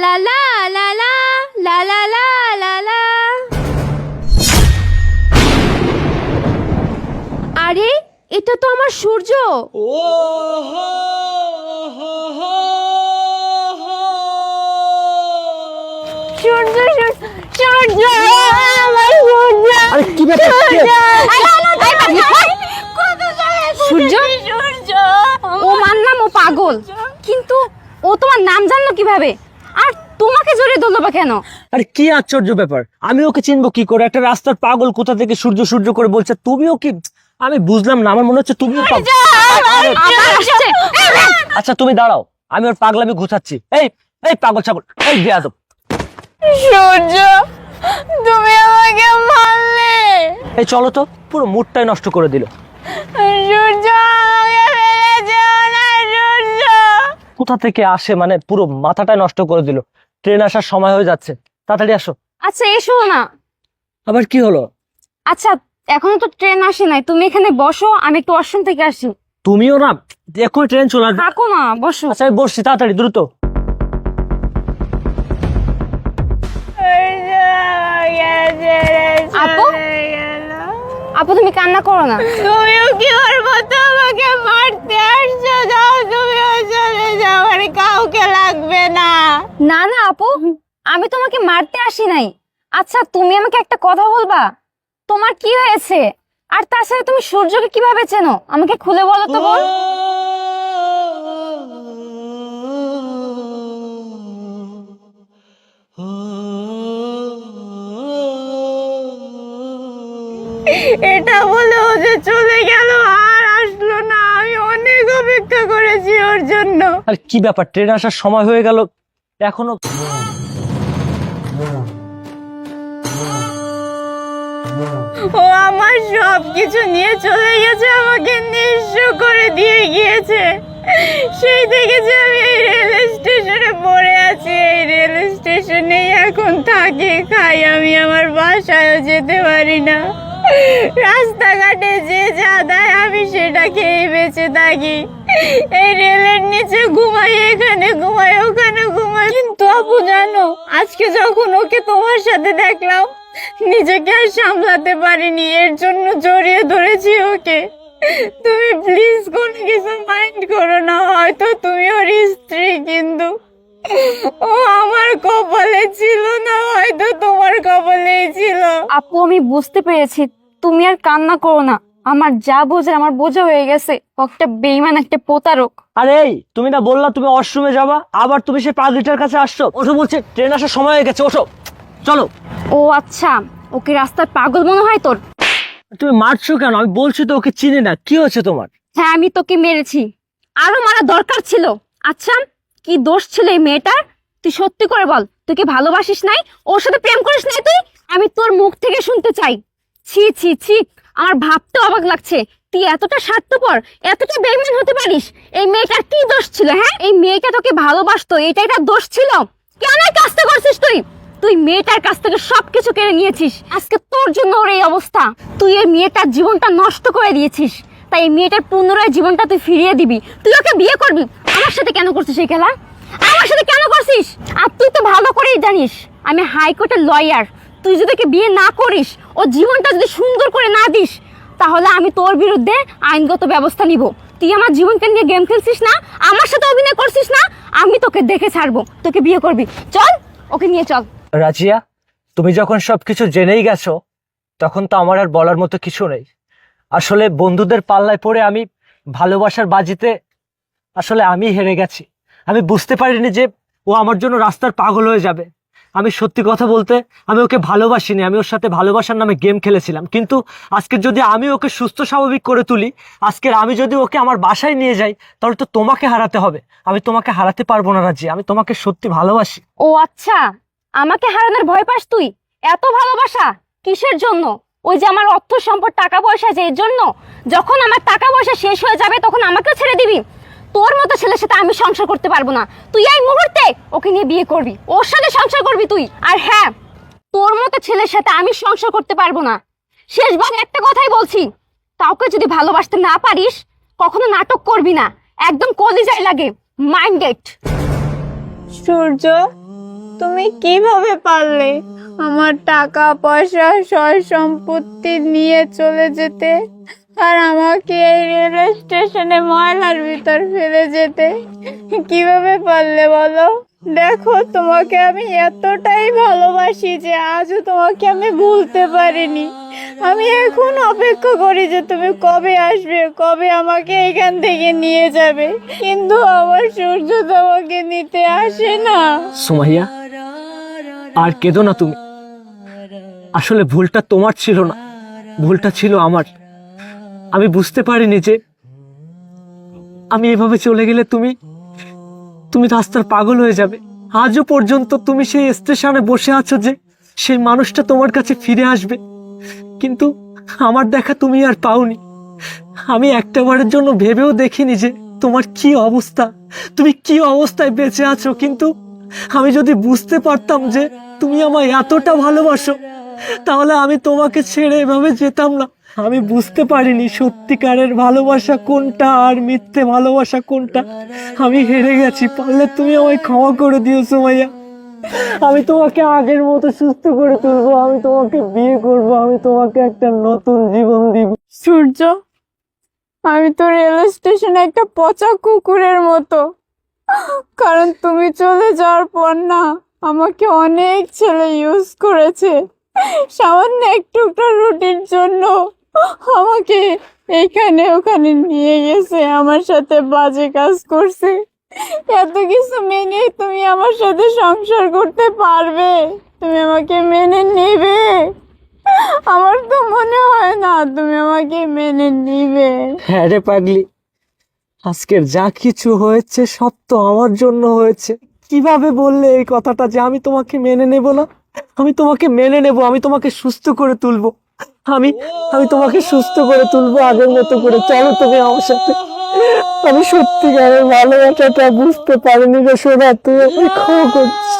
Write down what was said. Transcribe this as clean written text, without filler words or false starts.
লা লা লা লা লা লা লা লা লা। আরে এটা তো আমার সূর্য। সূর্য সূর্য আমার সূর্য। আরে কি ব্যাপার? সূর্য ও মানলাম ও পাগল, কিন্তু ও তোমার নাম জানলো কিভাবে আর তোমাকে জড়িয়ে ধরলো বা কেন? আরে কি আশ্চর্য ব্যাপার, আমি ওকে চিনবো কি করে? একটা রাস্তার পাগল কোথা থেকে সূর্য সূর্য করে বলছে, তুমিও কি? আমি বুঝলাম না, আমার মনে হচ্ছে তুমিও পাগল। আবার আসছে। আচ্ছা তুমি দাঁড়াও, আমি ওর পাগলামি ঘুচাচ্ছি। এই এই পাগল ছাগল, এই বেয়াদব। সূর্য তুমি আমাকে মারলে। এই চলো তো, পুরো মুডটাই নষ্ট করে দিল। সূর্য আমাকে ফেলে যেও না সূর্য। কোথা থেকে আসে, মানে পুরো মাথাটাই নষ্ট করে দিল। ট্রেন আসার সময় হয়ে যাচ্ছে, তাড়াতাড়ি আসো। আচ্ছা এসো না। আবার কি হলো? আচ্ছা এখনো তো ট্রেন আসে নাই, তুমি এখানে বসো, আমি একটু ওয়াশরুম থেকে আসি। তুমিও না, এখন ট্রেন চলে আসবে। থাকো না, বসো। আচ্ছা আমি বসছি, তাড়াতাড়ি দ্রুত। আপু আপু তুমি কান্না করো না। তুমিও কি ওর মতো আমাকে মারতে আসছো? যাও তুমিও চলে যাও, আর কাউকে লাগবে না। না না আপু, আমি তোমাকে মারতে আসি নাই। আচ্ছা তুমি আমাকে একটা কথা বলবা, তোমার কি হয়েছে? আর তাছাড়া তুমি সূর্যকে কিভাবে চেনো? আমাকে খুলে বলো তো বোন। এটা বলে ও যে চলে গেল আর আসলো না। আমি অনেক অপেক্ষা করেছি ওর জন্য। আর কি ব্যাপার, ট্রেন আসার সময় হয়ে গেল এখনো? ও আমার সবকিছু নিয়ে চলে গেছে, আমাকে নিঃস্ব করে দিয়ে গিয়েছে। সেই থেকে যে আমি এই রেল স্টেশনে পড়ে আছি, এই রেল স্টেশনেই এখন থাকি খাই, আমি আমার বাসায়ও যেতে পারি না। রাস্তাঘাটে যে যা দেয় আমি সেটা খেয়ে বেঁচে থাকি। এই রেলের নিচে ঘুমাই, এখানে ঘুমাই, ওখানে ঘুমাই। কিন্তু আপু জানো, আজকে যখন ওকে তোমার সাথে দেখলাম, নিজেকে আর সামলাতে পারিনি, এর জন্য জড়িয়ে ধরেছি ওকে। তুমি প্লিজ কোনো কিছু মাইন্ড করো না, হয়তো তুমি ওর স্ত্রী, কিন্তু ও আমার কপালে ছিল না, হয়তো তোমার কপালেই ছিল। আপু আমি বুঝতে পেরেছি, তুমি আর কান্না করো না। আমার যা বোঝার আমার বোঝা হয়ে গেছে। ও একটা বেঈমান, একটা প্রতারক। আরে এই তুমি না বললা তুমি ওয়াশরুমে যাবা, আবার তুমি সেই পাগলিটার কাছে আসছো? ওঠো বলছে, ট্রেন আসার সময় হয়ে গেছে, ওঠো চলো। ও আচ্ছা, ওকে রাস্তার পাগল মনে হয় তোর? তুমি মারছো কেন? আমি বলছি তো ওকে চিনি না, কি হচ্ছে তোমার? হ্যাঁ আমি তোকে মেরেছি, আরো মারা দরকার ছিল। আচ্ছা কি দোষ ছিল এই মেয়েটার? তুই সত্যি করে বল, তুই কি ভালোবাসিস নাই? ওর সাথে প্রেম করিস নাই তুই? আমি তোর মুখ থেকে শুনতে চাই। ছি ছি ছি, আমার ভাবতে অবাক লাগছে, তুই এতটা স্বার্থপর, এতটা বেঈমান হতে পারিস। এই মেয়েটার কি দোষ ছিল? হ্যাঁ এই মেয়েটা তোকে ভালোবাসতো, এটাই তার দোষ ছিল? কেন এই কাজটা করছিস তুই? তুই মেয়েটার কাছ থেকে সবকিছু কেড়ে নিয়েছিস, আজকে তোর জন্য ওর এই অবস্থা। তুই এই মেয়েটার জীবনটা নষ্ট করে দিয়েছিস, তাই এই মেয়েটার পুনরায় জীবনটা তুই ফিরিয়ে দিবি। তুই ওকে বিয়ে করবি। আমার সাথে কেন করছিস এই খেলা? আমার সাথে কেন করছিস? আর তুই তো ভালো করেই জানিস আমি হাইকোর্টের লয়ার। তুই যদি ওকে বিয়ে না করিস, ও জীবনটা যদি সুন্দর করে না দিস, তাহলে আমি তোর বিরুদ্ধে আইনগত ব্যবস্থা নিব। তুই আমার জীবনকে নিয়ে গেম খেলছিস না, আমার সাথে অভিনয় করছিস না, আমি তোকে দেখে ছাড়বো। তোকে বিয়ে করবি, চল ওকে নিয়ে চল। রাজিয়া, তুমি যখন সবকিছু জেনেই গেছো, তখন তো আমার আর বলার মতো কিছু নেই। আসলে বন্ধুদের পাল্লায় পড়ে আমি ভালোবাসার বাজিতে আসলে আমি হেরে গেছি। আমি বুঝতে পারিনি যে ও আমার জন্য রাস্তার পাগল হয়ে যাবে। আমি সত্যি কথা বলতে, আমি ওকে ভালোবাসিনি, আমি ওর সাথে ভালোবাসার নামে গেম খেলেছিলাম। কিন্তু আজকে যদি আমি ওকে সুস্থ স্বাভাবিক করে তুলি, আজকের আমি যদি ওকে আমার বাসায় নিয়ে যাই, তাহলে তো তোমাকে হারাতে হবে। আমি তোমাকে হারাতে পারবো না রাজি, আমি তোমাকে সত্যি ভালোবাসি। ও আচ্ছা, আমাকে হারানোর ভয় পাস তুই? এত ভালোবাসা কিসের জন্য? ওই যে আমার অর্থ সম্পদ, টাকা পয়সা, যে এর জন্য? যখন আমার টাকা পয়সা শেষ হয়ে যাবে তখন আমাকে ছেড়ে দিবি? তোর মতো ছেলের সাথে আমি সংসার করতে পারবো না। তুই এই মুহূর্তে ওকে নিয়ে বিয়ে করবি, ওর সাথে সংসার করবি তুই। আর হ্যাঁ, তোর মতো ছেলের সাথে আমি সংসার করতে পারবো না। শেষবার একটা কথাই বলছি, কাউকে যদি ভালোবাসতে না পারিস, কখনো নাটক করবি না, একদম কলিজায় লাগে। মাইন্ডেড। সূর্য তুমি কিভাবে পারলে আমার টাকা পয়সা সয় সম্পত্তি নিয়ে চলে যেতে আর আমাকে এই রেল স্টেশনে ময়লার ভিতর ফেলে যেতে? কিভাবে পারলে বলো? দেখো, তোমাকে আমি এতটাই ভালোবাসি যে আজও তোমাকে আমি ভুলতে পারিনি। আমি এখন অপেক্ষা করি যে তুমি কবে আসবে, কবে আমাকে এখান থেকে নিয়ে যাবে, কিন্তু আমার সূর্য তোমাকে নিতে আসে না। সুমাইয়া, আর কেঁদো না তুমি। আসলে ভুলটা তোমার ছিল না, ভুলটা ছিল আমার। আমি বুঝতে পারিনি যে আমি এভাবে চলে গেলে তুমি রাস্তার পাগল হয়ে যাবে। আজও পর্যন্ত তুমি সেই স্টেশনে বসে আছো যে সেই মানুষটা তোমার কাছে ফিরে আসবে, কিন্তু আমার দেখা তুমি আর পাওনি। আমি একটাবারের জন্য ভেবেও দেখিনি যে তোমার কি অবস্থা, তুমি কি অবস্থায় বেঁচে আছো। কিন্তু আমি যদি বুঝতে পারতাম যে তুমি আমায় এতটা ভালোবাসো, তাহলে আমি তোমাকে ছেড়ে এভাবে যেতাম না। আমি বুঝতে পারিনি সত্যিকারের ভালোবাসা কোনটা আর মিথ্যে ভালোবাসা কোনটা। আমি হেরে গেছি, পারলে তুমি আমায় ক্ষমা করে দিও সুমাইয়া। আমি তোমাকে আগের মতো সুস্থ করে তুলবো, আমি তোমাকে বিয়ে করব, আমি তোমাকে একটা নতুন জীবন দিব। সূর্য, আমি তো রেল স্টেশনে একটা পচা কুকুরের মতো, কারণ তুমি চলে যাওয়ার পর না আমাকে অনেক ছেলে ইউজ করেছে। সামান্য একটু রুটির জন্য আমাকে এখানে ওখানে নিয়ে গেছে, আমার সাথে বাজে কাজ করছে। এত কিছু মেনে তুমি আমার সাথে সংসার করতে পারবে? তুমি আমাকে মেনে নেবে? আমার তো মনে হয় না তুমি আমাকে মেনে নিবে। হ্যাঁ রে পাগলি, আজকের যা কিছু হয়েছে সব তো আমার জন্য হয়েছে। কিভাবে বললে এই কথাটা যে আমি তোমাকে মেনে নেব না? আমি তোমাকে মেনে নেব, আমি তোমাকে সুস্থ করে তুলবো। আমি আমি তোমাকে সুস্থ করে তুলবো আগের মতো করে। চলো তুমি আমার সাথে। আমি সত্যিকারের ভালোবাসাটা বুঝতে পারিনি রে সোনা, তুই আমাকে ক্ষমা করছিস।